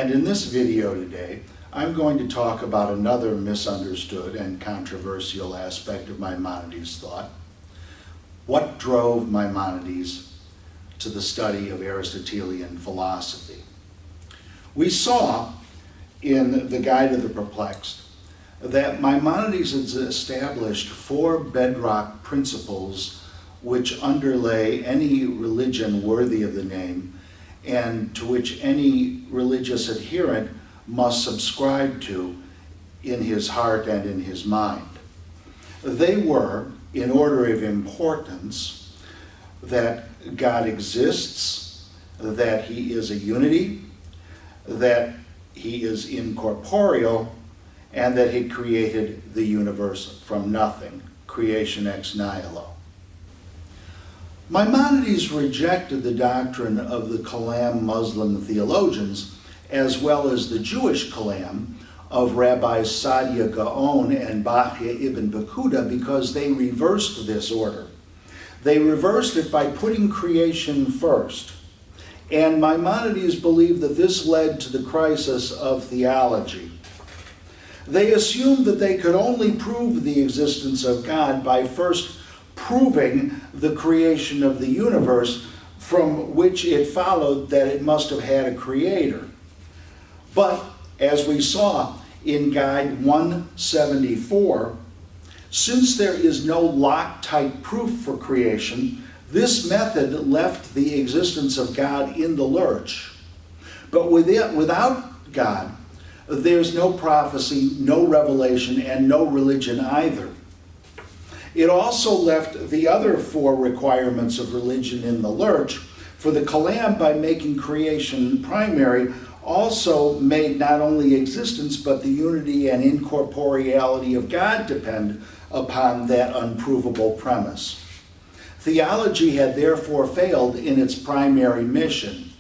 And in this video today, I'm going to talk about another misunderstood and controversial aspect of Maimonides' thought. What drove Maimonides to the study of Aristotelian philosophy? We saw in the Guide of the Perplexed that Maimonides has established 4 bedrock principles which underlay any religion worthy of the name and to which any religious adherent must subscribe to in his heart and in his mind. They were, in order of importance, that God exists, that he is a unity, that he is incorporeal, and that he created the universe from nothing, creation ex nihilo. Maimonides rejected the doctrine of the Kalam Muslim theologians, as well as the Jewish Kalam of Rabbis Saadia Gaon and Bachya ibn Bakuda, because they reversed this order. They reversed it by putting creation first. And Maimonides believed that this led to the crisis of theology. They assumed that they could only prove the existence of God by first proving the creation of the universe, from which it followed that it must have had a creator. But, as we saw in Guide 174, since there is no Loctite proof for creation, this method left the existence of God in the lurch. But without God, there's no prophecy, no revelation, and no religion either. It also left the other 4 requirements of religion in the lurch, for the Kalam, by making creation primary, also made not only existence, but the unity and incorporeality of God depend upon that unprovable premise. Theology had therefore failed in its primary mission.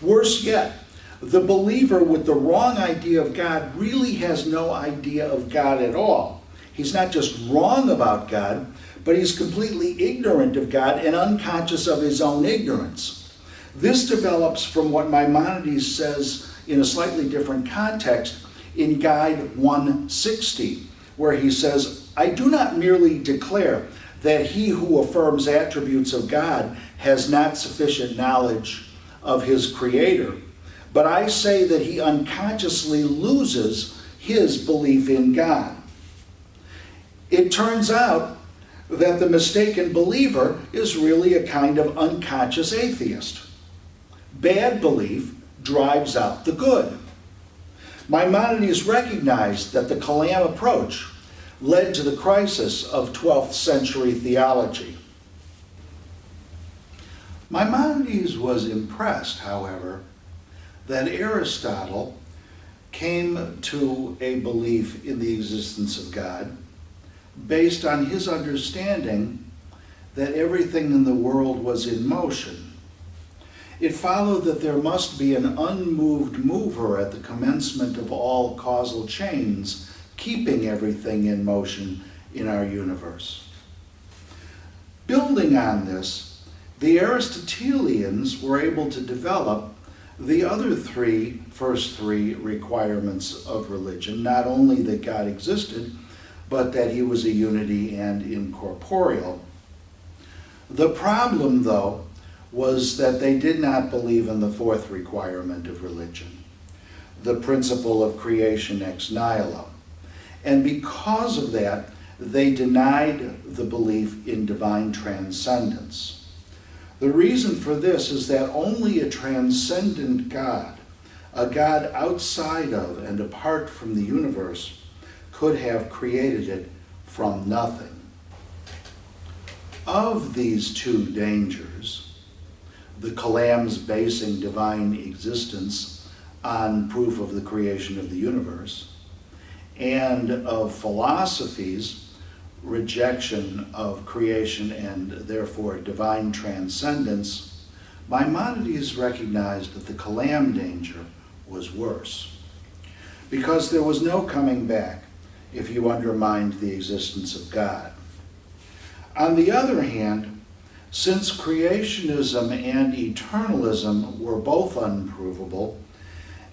Worse yet, the believer with the wrong idea of God really has no idea of God at all. He's not just wrong about God, but he's completely ignorant of God and unconscious of his own ignorance. This develops from what Maimonides says in a slightly different context in Guide 160, where he says, "I do not merely declare that he who affirms attributes of God has not sufficient knowledge of his Creator, but I say that he unconsciously loses his belief in God." It turns out that the mistaken believer is really a kind of unconscious atheist. Bad belief drives out the good. Maimonides recognized that the Kalam approach led to the crisis of 12th century theology. Maimonides was impressed, however, that Aristotle came to a belief in the existence of God based on his understanding that everything in the world was in motion. It followed that there must be an unmoved mover at the commencement of all causal chains, keeping everything in motion in our universe. Building on this, the Aristotelians were able to develop the other first three requirements of religion, not only that God existed, but that he was a unity and incorporeal. The problem, though, was that they did not believe in the 4th requirement of religion, the principle of creation ex nihilo. And because of that, they denied the belief in divine transcendence. The reason for this is that only a transcendent God, a God outside of and apart from the universe, could have created it from nothing. Of these 2 dangers, the Kalam's basing divine existence on proof of the creation of the universe, and of philosophy's rejection of creation and therefore divine transcendence, Maimonides recognized that the Kalam danger was worse, because there was no coming back if you undermined the existence of God. On the other hand, since creationism and eternalism were both unprovable,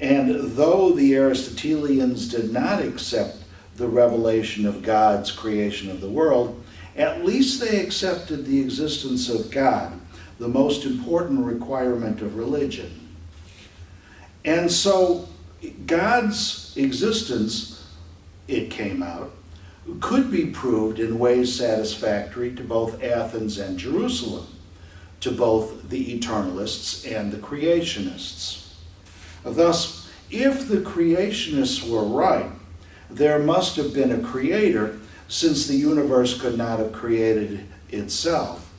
And though the Aristotelians did not accept the revelation of God's creation of the world, at least they accepted the existence of God, the most important requirement of religion. And so God's existence, it came out, could be proved in ways satisfactory to both Athens and Jerusalem, to both the eternalists and the creationists. Thus, if the creationists were right, there must have been a creator, since the universe could not have created itself.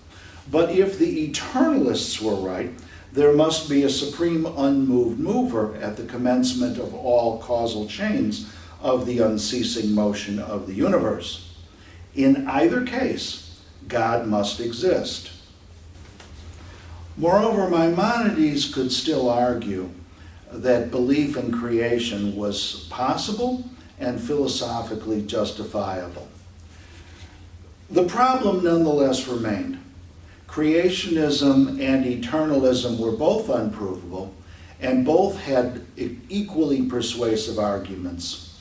But if the eternalists were right, there must be a supreme unmoved mover at the commencement of all causal chains of the unceasing motion of the universe. In either case, God must exist. Moreover, Maimonides could still argue that belief in creation was possible and philosophically justifiable. The problem nonetheless remained. Creationism and eternalism were both unprovable, and both had equally persuasive arguments.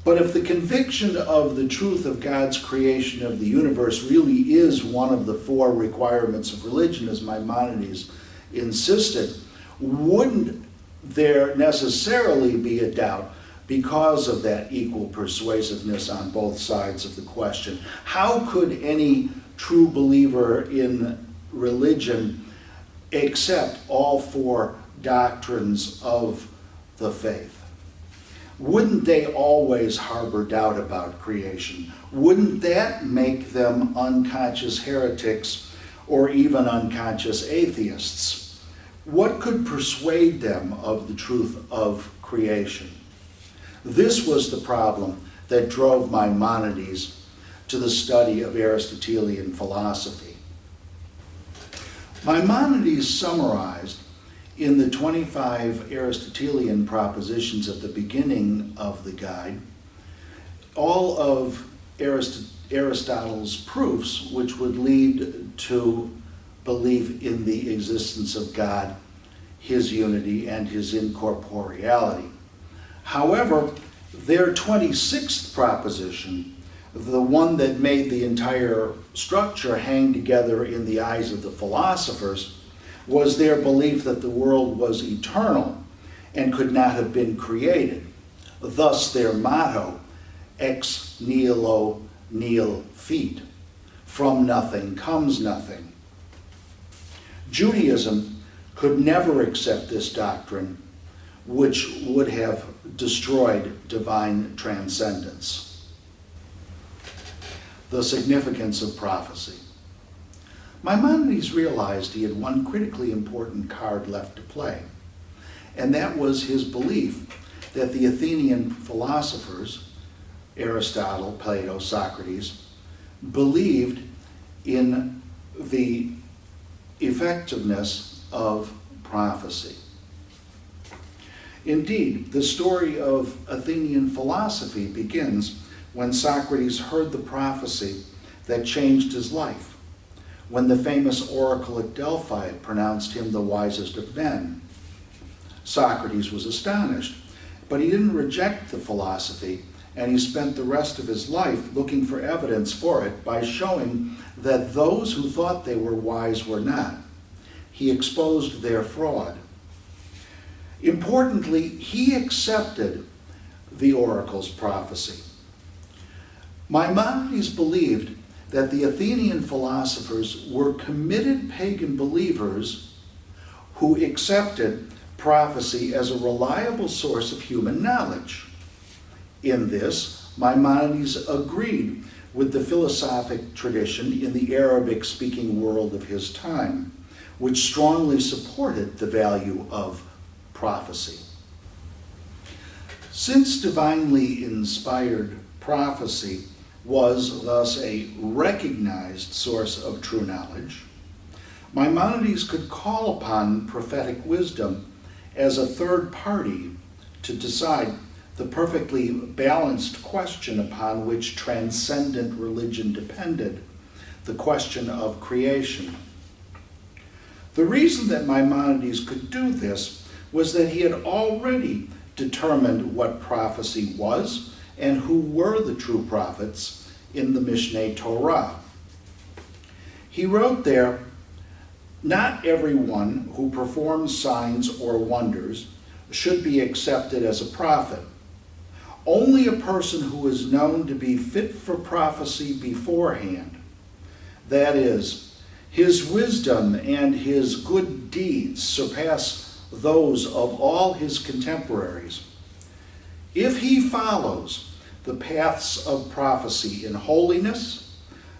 But if the conviction of the truth of God's creation of the universe really is one of the four requirements of religion, as Maimonides insisted, wouldn't there necessarily be a doubt because of that equal persuasiveness on both sides of the question? How could any true believer in religion accept all four doctrines of the faith? Wouldn't they always harbor doubt about creation? Wouldn't that make them unconscious heretics or even unconscious atheists? What could persuade them of the truth of creation? This was the problem that drove Maimonides to the study of Aristotelian philosophy. Maimonides summarized in the 25 Aristotelian propositions at the beginning of the guide all of Aristotle's proofs which would lead to belief in the existence of God, his unity, and his incorporeality. However, their 26th proposition, the one that made the entire structure hang together in the eyes of the philosophers, was their belief that the world was eternal and could not have been created. Thus their motto, ex nihilo nihil fit, from nothing comes nothing. Judaism could never accept this doctrine, which would have destroyed divine transcendence. The significance of prophecy. Maimonides realized he had one critically important card left to play, and that was his belief that the Athenian philosophers, Aristotle, Plato, Socrates, believed in the effectiveness of prophecy. Indeed, the story of Athenian philosophy begins when Socrates heard the prophecy that changed his life, when the famous oracle at Delphi pronounced him the wisest of men. Socrates was astonished, but he didn't reject the philosophy, and he spent the rest of his life looking for evidence for it by showing that those who thought they were wise were not. He exposed their fraud. Importantly, he accepted the oracle's prophecy. Maimonides believed that the Athenian philosophers were committed pagan believers who accepted prophecy as a reliable source of human knowledge. In this, Maimonides agreed with the philosophic tradition in the Arabic-speaking world of his time, which strongly supported the value of prophecy. Since divinely inspired prophecy was thus a recognized source of true knowledge, Maimonides could call upon prophetic wisdom as a third party to decide the perfectly balanced question upon which transcendent religion depended, the question of creation. The reason that Maimonides could do this was that he had already determined what prophecy was and who were the true prophets in the Mishneh Torah. He wrote there, "Not everyone who performs signs or wonders should be accepted as a prophet. Only a person who is known to be fit for prophecy beforehand, that is, his wisdom and his good deeds surpass those of all his contemporaries. If he follows the paths of prophecy in holiness,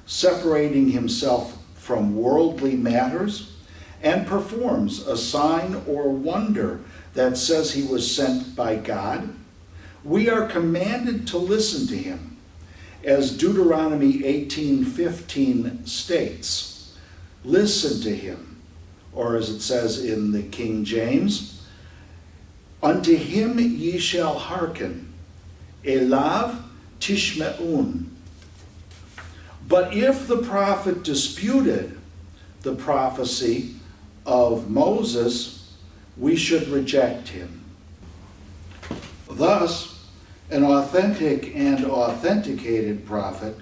separating himself from worldly matters, and performs a sign or wonder that says he was sent by God, we are commanded to listen to him, as Deuteronomy 18:15 states. Listen to him, or as it says in the King James, unto him ye shall hearken, elav tishme'un. But if the prophet disputed the prophecy of Moses, we should reject him." Thus, an authentic and authenticated prophet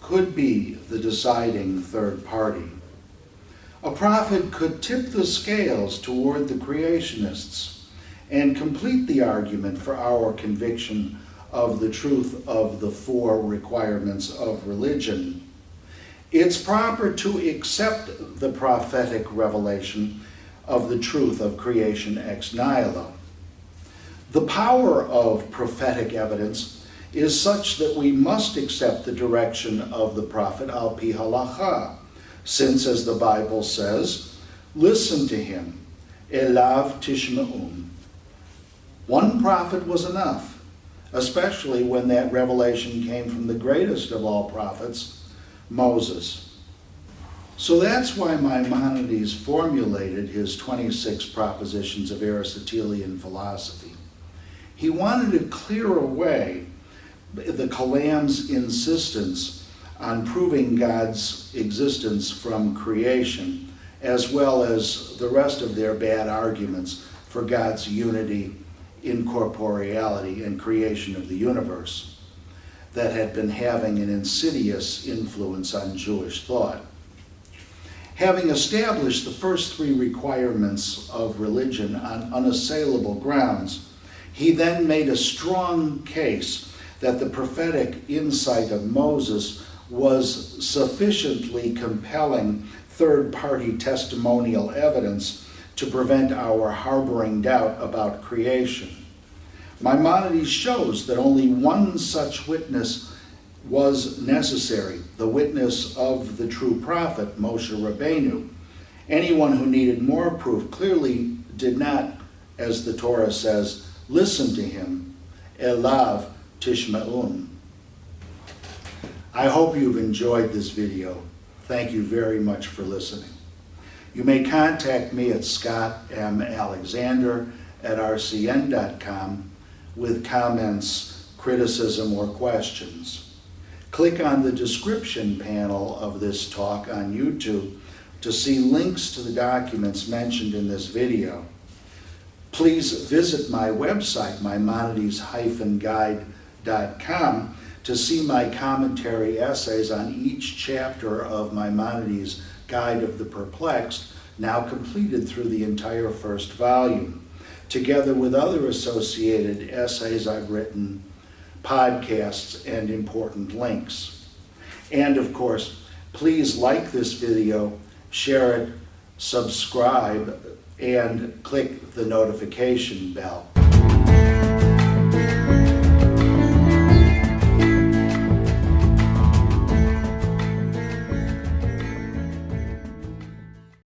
could be the deciding third party. A prophet could tip the scales toward the creationists and complete the argument for our conviction of the truth of the four requirements of religion. It's proper to accept the prophetic revelation of the truth of creation ex nihilo. The power of prophetic evidence is such that we must accept the direction of the prophet al pi halacha, since, as the Bible says, listen to him, elav tishme'un. One prophet was enough, especially when that revelation came from the greatest of all prophets, Moses. So that's why Maimonides formulated his 26 propositions of Aristotelian philosophy. He wanted to clear away the Kalam's insistence on proving God's existence from creation, as well as the rest of their bad arguments for God's unity, incorporeality, and creation of the universe that had been having an insidious influence on Jewish thought. Having established the first three requirements of religion on unassailable grounds, he then made a strong case that the prophetic insight of Moses was sufficiently compelling third-party testimonial evidence to prevent our harboring doubt about creation. Maimonides shows that only one such witness was necessary, the witness of the true prophet, Moshe Rabbeinu. Anyone who needed more proof clearly did not, as the Torah says, listen to him, elav tishme'un. I hope you've enjoyed this video. Thank you very much for listening. You may contact me at scottmalexander@rcn.com with comments, criticism, or questions. Click on the description panel of this talk on YouTube to see links to the documents mentioned in this video. Please visit my website, Maimonides-guide.com, to see my commentary essays on each chapter of Maimonides' Guide of the Perplexed, now completed through the entire first volume, together with other associated essays I've written, podcasts, and important links. And of course, please like this video, share it, subscribe, and click the notification bell.